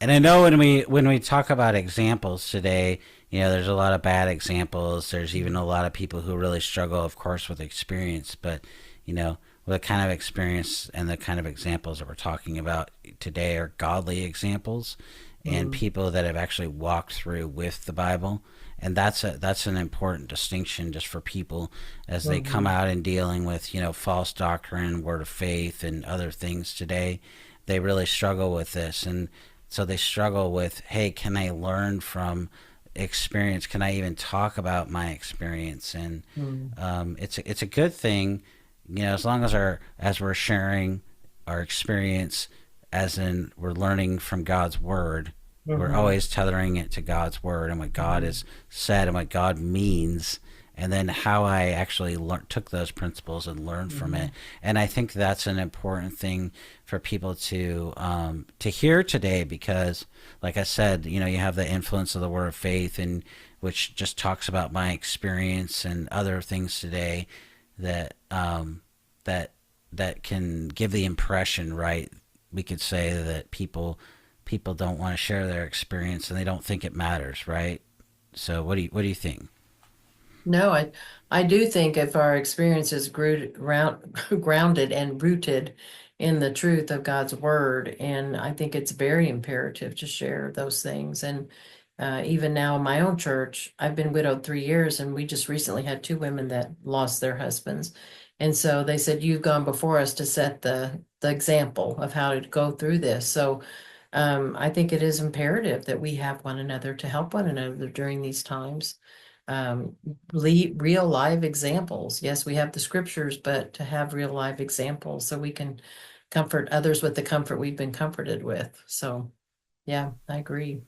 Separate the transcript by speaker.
Speaker 1: And I know when we talk about examples today, there's a lot of bad examples. There's even a lot of people who really struggle, of course, with experience. But you know, the kind of experience and the kind of examples that we're talking about today are godly examples and
Speaker 2: Mm,
Speaker 1: people that have actually walked through with the Bible. And that's an important distinction just for people as they come
Speaker 2: mhm,
Speaker 1: out and dealing with false doctrine, word of faith, and other things today. They really struggle with this, and so they struggle with, hey, can I learn from experience? Can I even talk about my experience? And
Speaker 2: mm,
Speaker 1: it's a good thing, as long as we're sharing our experience, as in we're learning from God's word. We're
Speaker 2: mhm,
Speaker 1: always tethering it to God's word and what God
Speaker 2: mhm,
Speaker 1: has said and what God means, and then how I actually took those principles and learned from it.
Speaker 2: mhm.
Speaker 1: And I think that's an important thing for people to hear today, because, like I said, you have the influence of the Word of Faith, and which just talks about my experience and other things today that that that can give the impression, right? We could say that people don't want to share their experience and they don't think it matters, right? So what do you think?
Speaker 2: No, I do think if our experience is grounded and rooted in the truth of God's word, and I think it's very imperative to share those things. And even now in my own church, I've been widowed 3 years, and we just recently had two women that lost their husbands. And so they said, "You've gone before us to set the example of how to go through this." So I think it is imperative that we have one another to help one another during these times. um, Real live examples. Yes, we have the scriptures, but to have real live examples so we can comfort others with the comfort we've been comforted with. So, yeah, I agree.